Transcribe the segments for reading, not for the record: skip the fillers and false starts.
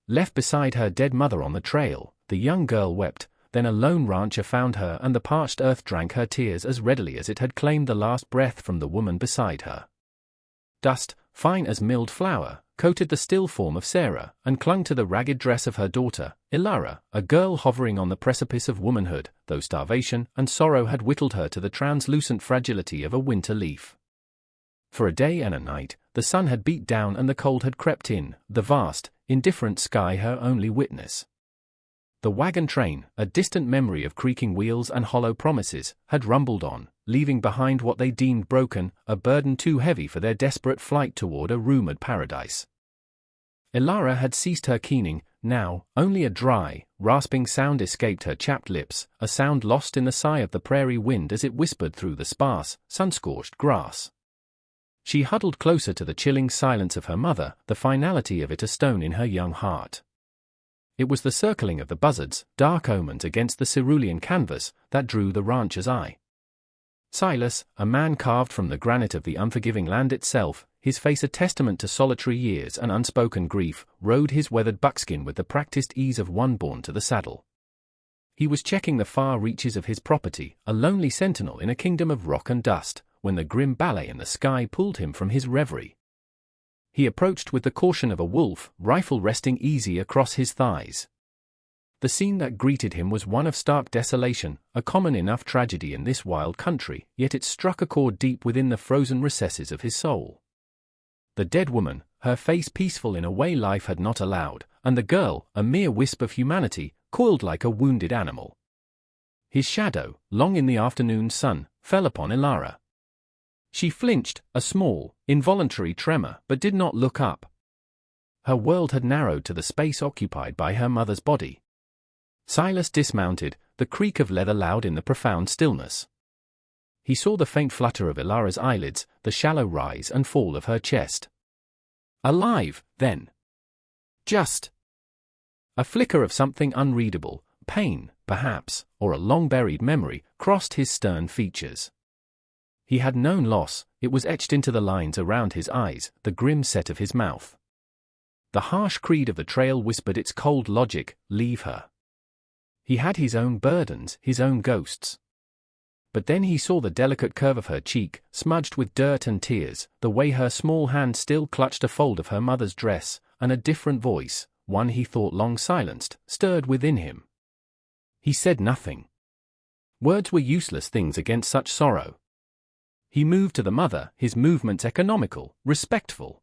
Left beside her dead mother on the trail, the young girl wept. Then a lone rancher found her, and the parched earth drank her tears as readily as it had claimed the last breath from the woman beside her. Dust, fine as milled flour, coated the still form of Sarah, and clung to the ragged dress of her daughter, Ilara, a girl hovering on the precipice of womanhood, though starvation and sorrow had whittled her to the translucent fragility of a winter leaf. For a day and a night, the sun had beat down and the cold had crept in, the vast, indifferent sky her only witness. The wagon train, a distant memory of creaking wheels and hollow promises, had rumbled on, leaving behind what they deemed broken, a burden too heavy for their desperate flight toward a rumored paradise. Ilara had ceased her keening. Now, only a dry, rasping sound escaped her chapped lips, a sound lost in the sigh of the prairie wind as it whispered through the sparse, sun-scorched grass. She huddled closer to the chilling silence of her mother, the finality of it a stone in her young heart. It was the circling of the buzzards, dark omens against the cerulean canvas, that drew the rancher's eye. Silas, a man carved from the granite of the unforgiving land itself, his face a testament to solitary years and unspoken grief, rode his weathered buckskin with the practiced ease of one born to the saddle. He was checking the far reaches of his property, a lonely sentinel in a kingdom of rock and dust, when the grim ballet in the sky pulled him from his reverie. He approached with the caution of a wolf, rifle resting easy across his thighs. The scene that greeted him was one of stark desolation, a common enough tragedy in this wild country, yet it struck a chord deep within the frozen recesses of his soul. The dead woman, her face peaceful in a way life had not allowed, and the girl, a mere wisp of humanity, coiled like a wounded animal. His shadow, long in the afternoon sun, fell upon Ilara. She flinched, a small, involuntary tremor, but did not look up. Her world had narrowed to the space occupied by her mother's body. Silas dismounted, the creak of leather loud in the profound stillness. He saw the faint flutter of Ilara's eyelids, the shallow rise and fall of her chest. Alive, then. Just. A flicker of something unreadable, pain, perhaps, or a long-buried memory, crossed his stern features. He had known loss, it was etched into the lines around his eyes, the grim set of his mouth. The harsh creed of the trail whispered its cold logic, leave her. He had his own burdens, his own ghosts. But then he saw the delicate curve of her cheek, smudged with dirt and tears, the way her small hand still clutched a fold of her mother's dress, and a different voice, one he thought long silenced, stirred within him. He said nothing. Words were useless things against such sorrow. He moved to the mother, his movements economical, respectful.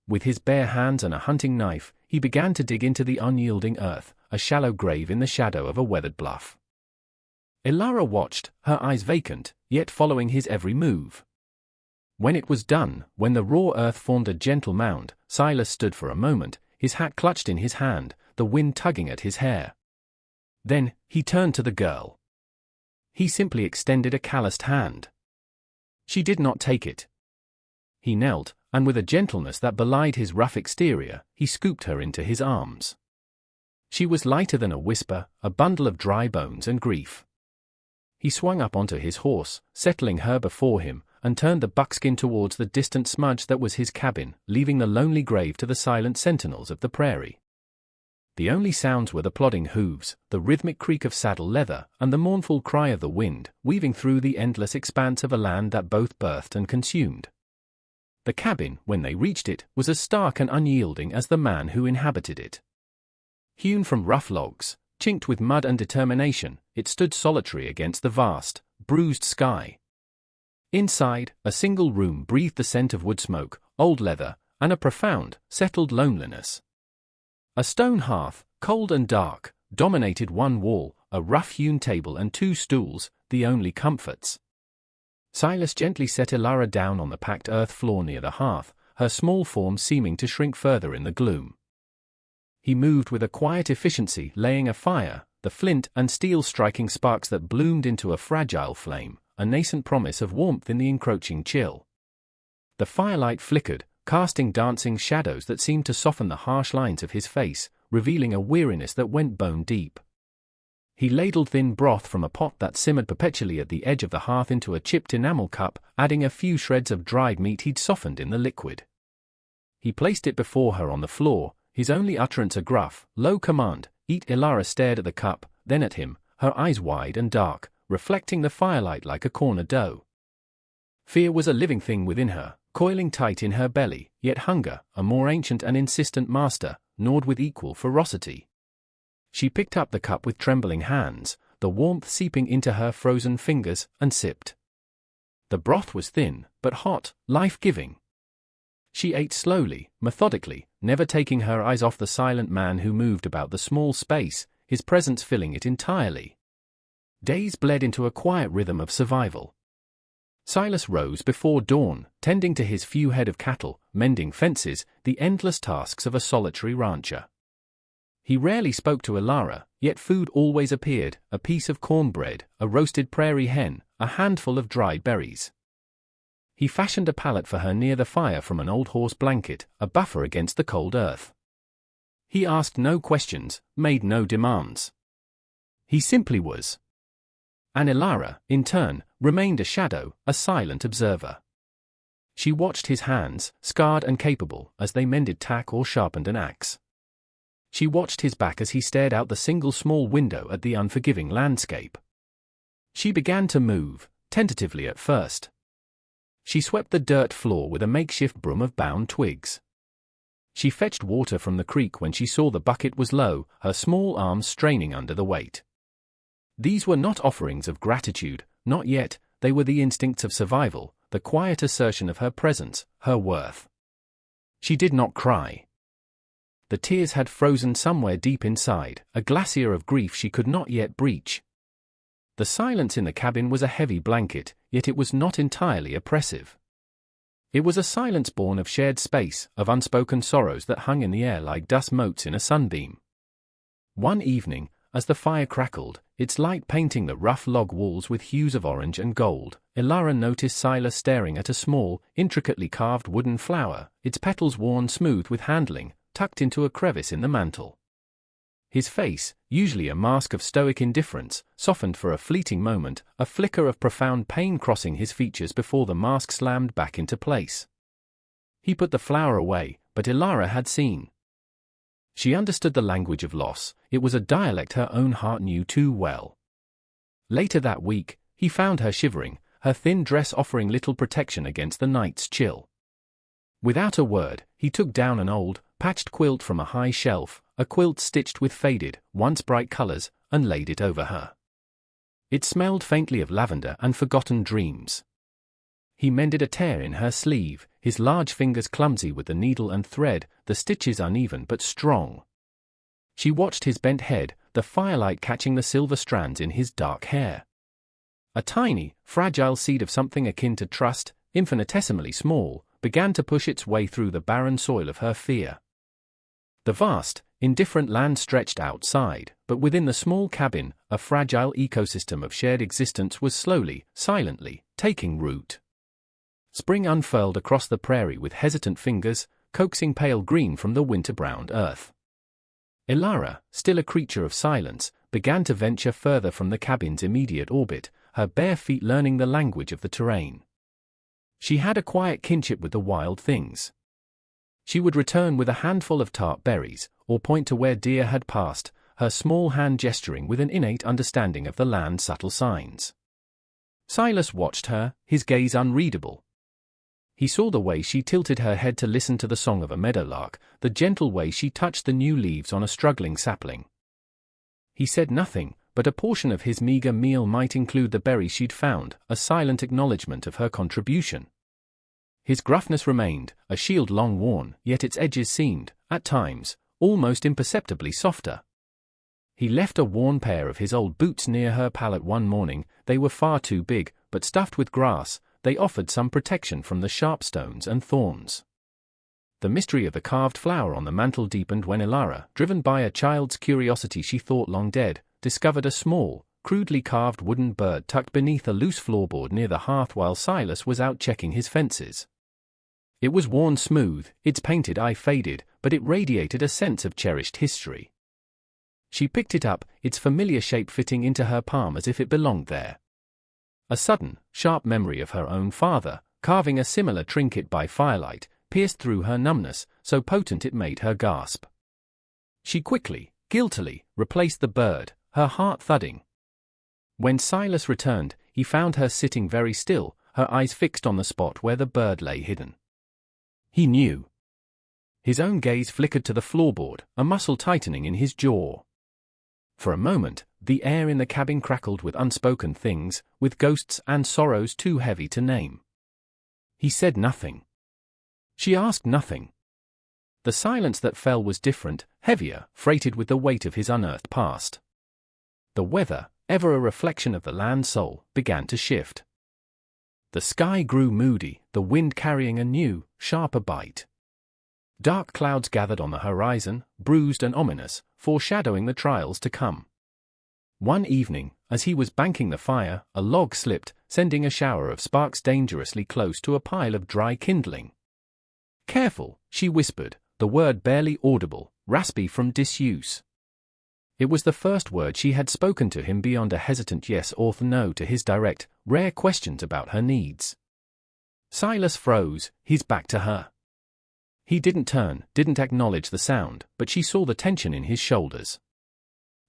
With his bare hands and a hunting knife, he began to dig into the unyielding earth, a shallow grave in the shadow of a weathered bluff. Ilara watched, her eyes vacant, yet following his every move. When it was done, when the raw earth formed a gentle mound, Silas stood for a moment, his hat clutched in his hand, the wind tugging at his hair. Then, he turned to the girl. He simply extended a calloused hand. She did not take it. He knelt, and with a gentleness that belied his rough exterior, he scooped her into his arms. She was lighter than a whisper, a bundle of dry bones and grief. He swung up onto his horse, settling her before him, and turned the buckskin towards the distant smudge that was his cabin, leaving the lonely grave to the silent sentinels of the prairie. The only sounds were the plodding hooves, the rhythmic creak of saddle leather, and the mournful cry of the wind, weaving through the endless expanse of a land that both birthed and consumed. The cabin, when they reached it, was as stark and unyielding as the man who inhabited it. Hewn from rough logs, chinked with mud and determination, it stood solitary against the vast, bruised sky. Inside, a single room breathed the scent of wood smoke, old leather, and a profound, settled loneliness. A stone hearth, cold and dark, dominated one wall, a rough-hewn table and two stools, the only comforts. Silas gently set Ilara down on the packed earth floor near the hearth, her small form seeming to shrink further in the gloom. He moved with a quiet efficiency, laying a fire, the flint and steel striking sparks that bloomed into a fragile flame, a nascent promise of warmth in the encroaching chill. The firelight flickered, casting dancing shadows that seemed to soften the harsh lines of his face, revealing a weariness that went bone deep. He ladled thin broth from a pot that simmered perpetually at the edge of the hearth into a chipped enamel cup, adding a few shreds of dried meat he'd softened in the liquid. He placed it before her on the floor, his only utterance a gruff, low command, "Eat." Ilara stared at the cup, then at him, her eyes wide and dark, reflecting the firelight like a corner doe. Fear was a living thing within her, coiling tight in her belly, yet hunger, a more ancient and insistent master, gnawed with equal ferocity. She picked up the cup with trembling hands, the warmth seeping into her frozen fingers, and sipped. The broth was thin, but hot, life-giving. She ate slowly, methodically, never taking her eyes off the silent man who moved about the small space, his presence filling it entirely. Days bled into a quiet rhythm of survival. Silas rose before dawn, tending to his few head of cattle, mending fences, the endless tasks of a solitary rancher. He rarely spoke to Ilara, yet food always appeared, a piece of cornbread, a roasted prairie hen, a handful of dried berries. He fashioned a pallet for her near the fire from an old horse blanket, a buffer against the cold earth. He asked no questions, made no demands. He simply was. And Ilara, in turn, remained a shadow, a silent observer. She watched his hands, scarred and capable, as they mended tack or sharpened an axe. She watched his back as he stared out the single small window at the unforgiving landscape. She began to move, tentatively at first. She swept the dirt floor with a makeshift broom of bound twigs. She fetched water from the creek when she saw the bucket was low, her small arms straining under the weight. These were not offerings of gratitude, not yet, they were the instincts of survival, the quiet assertion of her presence, her worth. She did not cry. The tears had frozen somewhere deep inside, a glacier of grief she could not yet breach. The silence in the cabin was a heavy blanket, yet it was not entirely oppressive. It was a silence born of shared space, of unspoken sorrows that hung in the air like dust motes in a sunbeam. One evening, as the fire crackled, its light painting the rough log walls with hues of orange and gold, Ilara noticed Silas staring at a small, intricately carved wooden flower, its petals worn smooth with handling, tucked into a crevice in the mantel. His face, usually a mask of stoic indifference, softened for a fleeting moment, a flicker of profound pain crossing his features before the mask slammed back into place. He put the flower away, but Ilara had seen. She understood the language of loss, it was a dialect her own heart knew too well. Later that week, he found her shivering, her thin dress offering little protection against the night's chill. Without a word, he took down an old, patched quilt from a high shelf, a quilt stitched with faded, once bright colors, and laid it over her. It smelled faintly of lavender and forgotten dreams. He mended a tear in her sleeve, his large fingers clumsy with the needle and thread, the stitches uneven but strong. She watched his bent head, the firelight catching the silver strands in his dark hair. A tiny, fragile seed of something akin to trust, infinitesimally small, began to push its way through the barren soil of her fear. The vast, indifferent land stretched outside, but within the small cabin, a fragile ecosystem of shared existence was slowly, silently, taking root. Spring unfurled across the prairie with hesitant fingers, coaxing pale green from the winter-browned earth. Ilara, still a creature of silence, began to venture further from the cabin's immediate orbit, her bare feet learning the language of the terrain. She had a quiet kinship with the wild things. She would return with a handful of tart berries, or point to where deer had passed, her small hand gesturing with an innate understanding of the land's subtle signs. Silas watched her, his gaze unreadable. He saw the way she tilted her head to listen to the song of a meadowlark, the gentle way she touched the new leaves on a struggling sapling. He said nothing, but a portion of his meager meal might include the berry she'd found, a silent acknowledgement of her contribution. His gruffness remained, a shield long worn, yet its edges seemed, at times, almost imperceptibly softer. He left a worn pair of his old boots near her pallet one morning. They were far too big, but stuffed with grass, they offered some protection from the sharp stones and thorns. The mystery of the carved flower on the mantel deepened when Ilara, driven by a child's curiosity she thought long dead, discovered a small, crudely carved wooden bird tucked beneath a loose floorboard near the hearth while Silas was out checking his fences. It was worn smooth, its painted eye faded, but it radiated a sense of cherished history. She picked it up, its familiar shape fitting into her palm as if it belonged there. A sudden, sharp memory of her own father, carving a similar trinket by firelight, pierced through her numbness, so potent it made her gasp. She quickly, guiltily, replaced the bird, her heart thudding. When Silas returned, he found her sitting very still, her eyes fixed on the spot where the bird lay hidden. He knew. His own gaze flickered to the floorboard, a muscle tightening in his jaw. For a moment, the air in the cabin crackled with unspoken things, with ghosts and sorrows too heavy to name. He said nothing. She asked nothing. The silence that fell was different, heavier, freighted with the weight of his unearthed past. The weather, ever a reflection of the land's soul, began to shift. The sky grew moody, the wind carrying a new, sharper bite. Dark clouds gathered on the horizon, bruised and ominous, foreshadowing the trials to come. One evening, as he was banking the fire, a log slipped, sending a shower of sparks dangerously close to a pile of dry kindling. "Careful," she whispered, the word barely audible, raspy from disuse. It was the first word she had spoken to him beyond a hesitant yes or no to his direct, rare questions about her needs. Silas froze, his back to her. He didn't turn, didn't acknowledge the sound, but she saw the tension in his shoulders.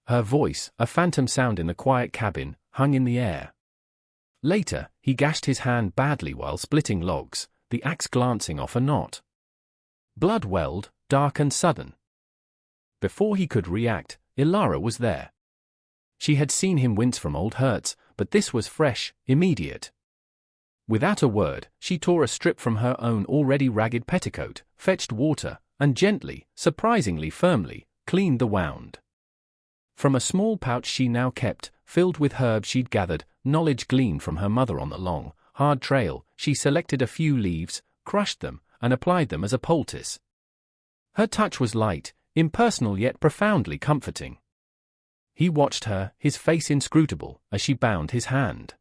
Her voice, a phantom sound in the quiet cabin, hung in the air. Later, he gashed his hand badly while splitting logs, the axe glancing off a knot. Blood welled, dark and sudden. Before he could react, Ilara was there. She had seen him wince from old hurts, but this was fresh, immediate. Without a word, she tore a strip from her own already ragged petticoat, fetched water, and gently, surprisingly firmly, cleaned the wound. From a small pouch she now kept, filled with herbs she'd gathered, knowledge gleaned from her mother on the long, hard trail, she selected a few leaves, crushed them, and applied them as a poultice. Her touch was light, impersonal yet profoundly comforting. He watched her, his face inscrutable, as she bound his hand.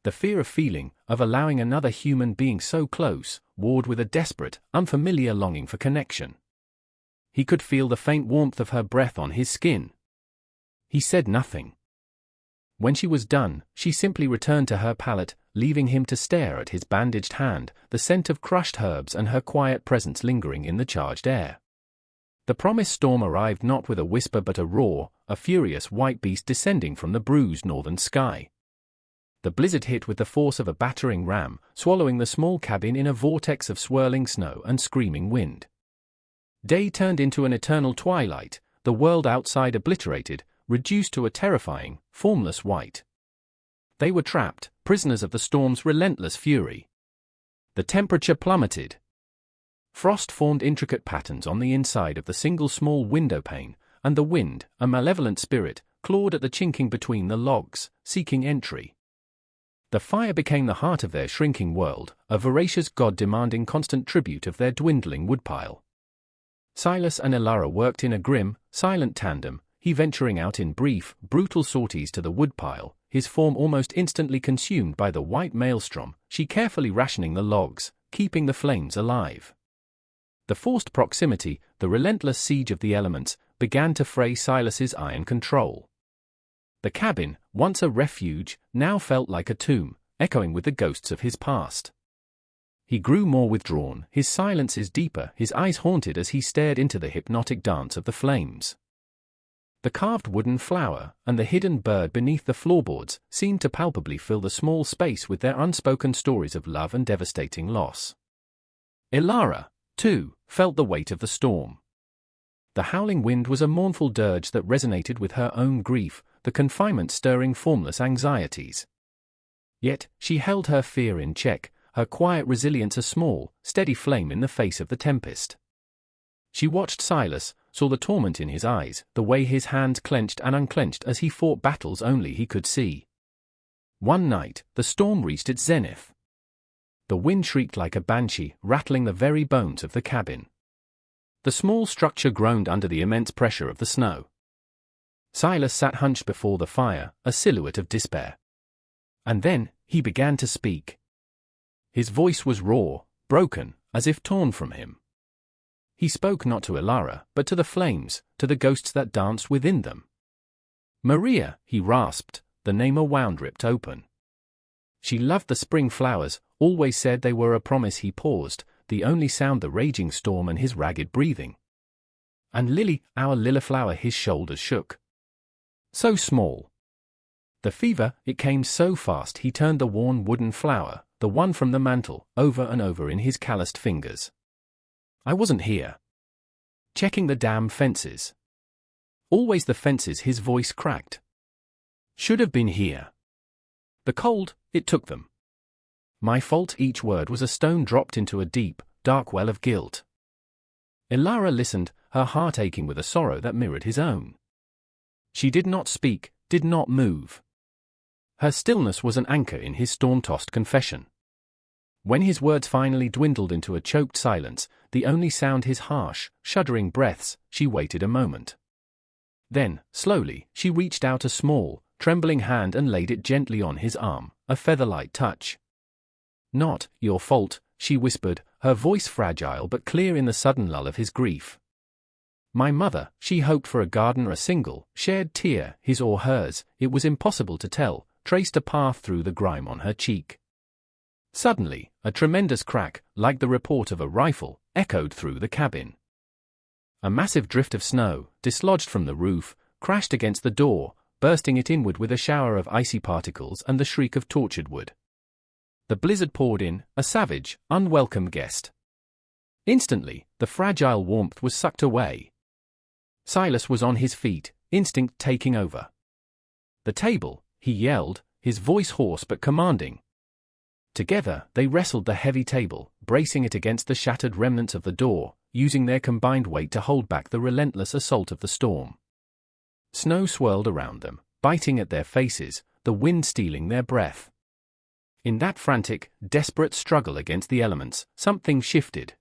The fear of feeling, of allowing another human being so close, warred with a desperate, unfamiliar longing for connection. He could feel the faint warmth of her breath on his skin. He said nothing. When she was done, she simply returned to her pallet, leaving him to stare at his bandaged hand, the scent of crushed herbs and her quiet presence lingering in the charged air. The promised storm arrived not with a whisper but a roar, a furious white beast descending from the bruised northern sky. The blizzard hit with the force of a battering ram, swallowing the small cabin in a vortex of swirling snow and screaming wind. Day turned into an eternal twilight, the world outside obliterated, reduced to a terrifying, formless white. They were trapped, prisoners of the storm's relentless fury. The temperature plummeted. Frost formed intricate patterns on the inside of the single small window pane, and the wind, a malevolent spirit, clawed at the chinking between the logs, seeking entry. The fire became the heart of their shrinking world, a voracious god demanding constant tribute of their dwindling woodpile. Silas and Ilara worked in a grim, silent tandem, he venturing out in brief, brutal sorties to the woodpile, his form almost instantly consumed by the white maelstrom, she carefully rationing the logs, keeping the flames alive. The forced proximity, the relentless siege of the elements, began to fray Silas's iron control. The cabin, once a refuge, now felt like a tomb, echoing with the ghosts of his past. He grew more withdrawn, his silences deeper, his eyes haunted as he stared into the hypnotic dance of the flames. The carved wooden flower, and the hidden bird beneath the floorboards, seemed to palpably fill the small space with their unspoken stories of love and devastating loss. Ilara, too, felt the weight of the storm. The howling wind was a mournful dirge that resonated with her own grief, the confinement stirring formless anxieties. Yet, she held her fear in check, her quiet resilience a small, steady flame in the face of the tempest. She watched Silas, saw the torment in his eyes, the way his hands clenched and unclenched as he fought battles only he could see. One night, the storm reached its zenith. The wind shrieked like a banshee, rattling the very bones of the cabin. The small structure groaned under the immense pressure of the snow. Silas sat hunched before the fire, a silhouette of despair. And then, he began to speak. His voice was raw, broken, as if torn from him. He spoke not to Ilara, but to the flames, to the ghosts that danced within them. "Maria," he rasped, the name a wound ripped open. She loved the spring flowers, always said they were a promise. He paused, the only sound the raging storm and his ragged breathing. And Lily, our liliflower, his shoulders shook. So small. The fever, it came so fast he turned the worn wooden flower, the one from the mantel, over and over in his calloused fingers. I wasn't here. Checking the damn fences. Always the fences, his voice cracked. Should have been here. The cold, it took them. My fault, each word was a stone dropped into a deep, dark well of guilt. Elara listened, her heart aching with a sorrow that mirrored his own. She did not speak, did not move. Her stillness was an anchor in his storm-tossed confession. When his words finally dwindled into a choked silence, the only sound his harsh, shuddering breaths, she waited a moment. Then, slowly, she reached out a small, trembling hand and laid it gently on his arm, a feather-light touch. "Not your fault," she whispered, her voice fragile but clear in the sudden lull of his grief. My mother, she hoped for a garden or a single, shared tear, his or hers, it was impossible to tell, traced a path through the grime on her cheek. Suddenly, a tremendous crack, like the report of a rifle, echoed through the cabin. A massive drift of snow, dislodged from the roof, crashed against the door, bursting it inward with a shower of icy particles and the shriek of tortured wood. The blizzard poured in, a savage, unwelcome guest. Instantly, the fragile warmth was sucked away. Silas was on his feet, instinct taking over. "The table," he yelled, his voice hoarse but commanding. Together, they wrestled the heavy table, bracing it against the shattered remnants of the door, using their combined weight to hold back the relentless assault of the storm. Snow swirled around them, biting at their faces, the wind stealing their breath. In that frantic, desperate struggle against the elements, something shifted.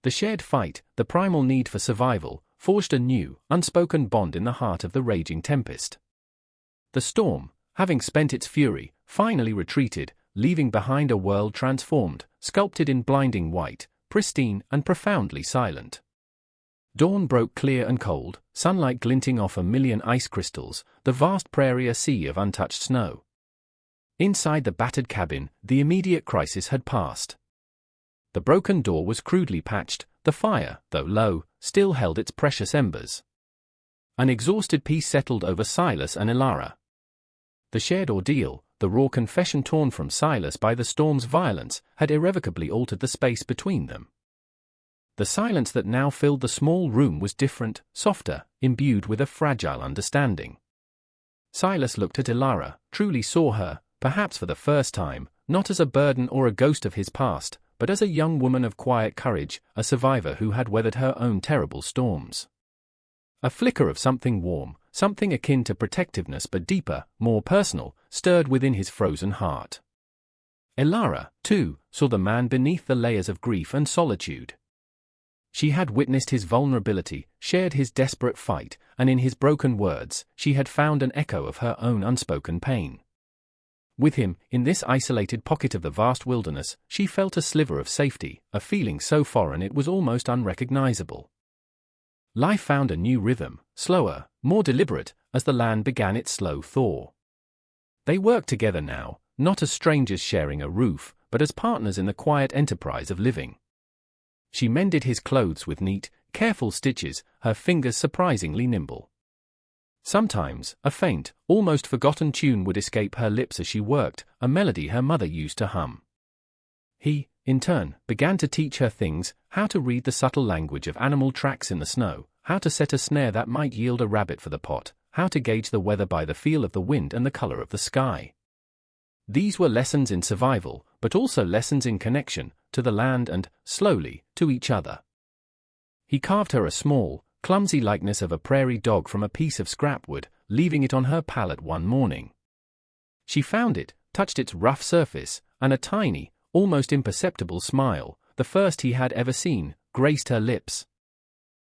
The shared fight, the primal need for survival, forged a new, unspoken bond in the heart of the raging tempest. The storm, having spent its fury, finally retreated, leaving behind a world transformed, sculpted in blinding white, pristine and profoundly silent. Dawn broke clear and cold, sunlight glinting off a million ice crystals, the vast prairie a sea of untouched snow. Inside the battered cabin, the immediate crisis had passed. The broken door was crudely patched, the fire, though low, still held its precious embers. An exhausted peace settled over Silas and Elara. The shared ordeal, the raw confession torn from Silas by the storm's violence, had irrevocably altered the space between them. The silence that now filled the small room was different, softer, imbued with a fragile understanding. Silas looked at Elara, truly saw her, perhaps for the first time, not as a burden or a ghost of his past, but as a young woman of quiet courage, a survivor who had weathered her own terrible storms. A flicker of something warm, something akin to protectiveness but deeper, more personal, stirred within his frozen heart. Elara, too, saw the man beneath the layers of grief and solitude. She had witnessed his vulnerability, shared his desperate fight, and in his broken words, she had found an echo of her own unspoken pain. With him, in this isolated pocket of the vast wilderness, she felt a sliver of safety, a feeling so foreign it was almost unrecognizable. Life found a new rhythm, slower, more deliberate, as the land began its slow thaw. They worked together now, not as strangers sharing a roof, but as partners in the quiet enterprise of living. She mended his clothes with neat, careful stitches, her fingers surprisingly nimble. Sometimes, a faint, almost forgotten tune would escape her lips as she worked, a melody her mother used to hum. He, in turn, began to teach her things, how to read the subtle language of animal tracks in the snow, how to set a snare that might yield a rabbit for the pot, how to gauge the weather by the feel of the wind and the color of the sky. These were lessons in survival, but also lessons in connection, to the land and, slowly, to each other. He carved her a small, clumsy likeness of a prairie dog from a piece of scrap wood, leaving it on her pallet one morning. She found it, touched its rough surface, and a tiny, almost imperceptible smile, the first he had ever seen, graced her lips.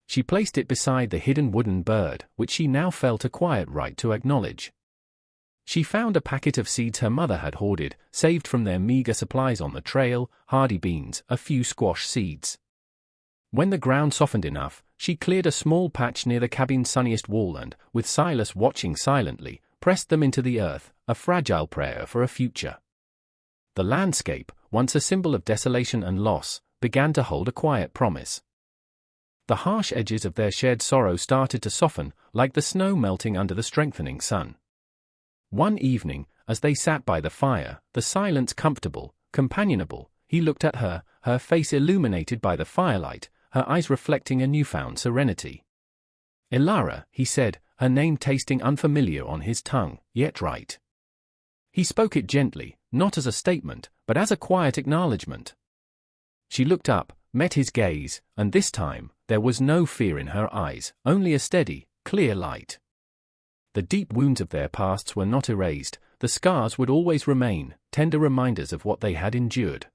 She placed it beside the hidden wooden bird, which she now felt a quiet right to acknowledge. She found a packet of seeds her mother had hoarded, saved from their meager supplies on the trail, hardy beans, a few squash seeds. When the ground softened enough, she cleared a small patch near the cabin's sunniest wall and, with Silas watching silently, pressed them into the earth, a fragile prayer for a future. The landscape, once a symbol of desolation and loss, began to hold a quiet promise. the harsh edges of their shared sorrow started to soften, like the snow melting under the strengthening sun. One evening, as they sat by the fire, the silence comfortable, companionable, he looked at her, her face illuminated by the firelight, her eyes reflecting a newfound serenity. "Elara," he said, her name tasting unfamiliar on his tongue, yet right. He spoke it gently, not as a statement, but as a quiet acknowledgement. She looked up, met his gaze, and this time, there was no fear in her eyes, only a steady, clear light. The deep wounds of their pasts were not erased, the scars would always remain, tender reminders of what they had endured.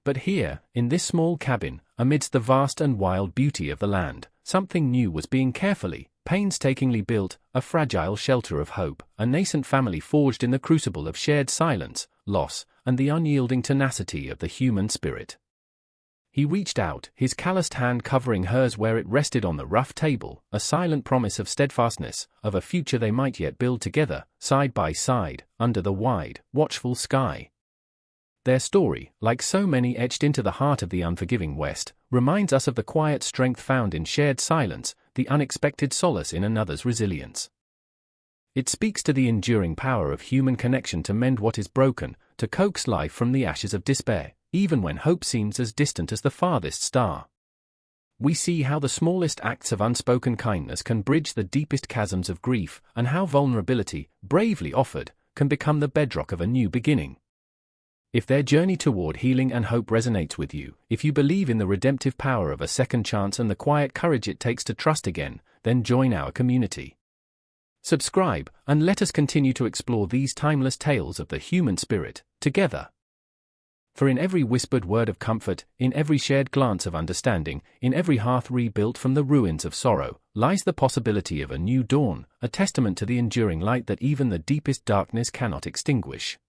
But here, in this small cabin, amidst the vast and wild beauty of the land, something new was being carefully, painstakingly built, a fragile shelter of hope, a nascent family forged in the crucible of shared silence, loss, and the unyielding tenacity of the human spirit. He reached out, his calloused hand covering hers where it rested on the rough table, a silent promise of steadfastness, of a future they might yet build together, side by side, under the wide, watchful sky. Their story, like so many etched into the heart of the unforgiving West, reminds us of the quiet strength found in shared silence, the unexpected solace in another's resilience. It speaks to the enduring power of human connection to mend what is broken, to coax life from the ashes of despair, even when hope seems as distant as the farthest star. We see how the smallest acts of unspoken kindness can bridge the deepest chasms of grief, and how vulnerability, bravely offered, can become the bedrock of a new beginning. If their journey toward healing and hope resonates with you, if you believe in the redemptive power of a second chance and the quiet courage it takes to trust again, then join our community. Subscribe, and let us continue to explore these timeless tales of the human spirit, together. For in every whispered word of comfort, in every shared glance of understanding, in every hearth rebuilt from the ruins of sorrow, lies the possibility of a new dawn, a testament to the enduring light that even the deepest darkness cannot extinguish.